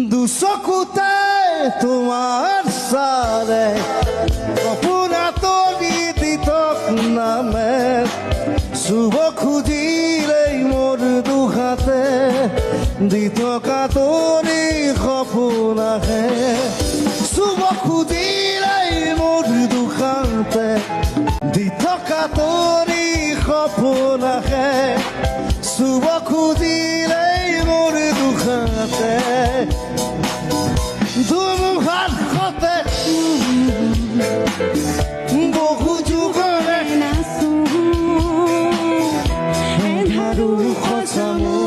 দুচকুতে তোমাৰ চাৰে সপোনা তৰি দিতক নামে চুব খুজিলেই মোৰ দুখাতে দি থকা তৰি সপোন আহে চুব খুজিলেই মোৰ দুখাতে দি থকা তৰি সপোন আহে চুব খুজিলেই মোৰ দুখাতে ধুমুহাৰ সতে বহু যুগৰে নাচো এন্ধাৰো সঁচামো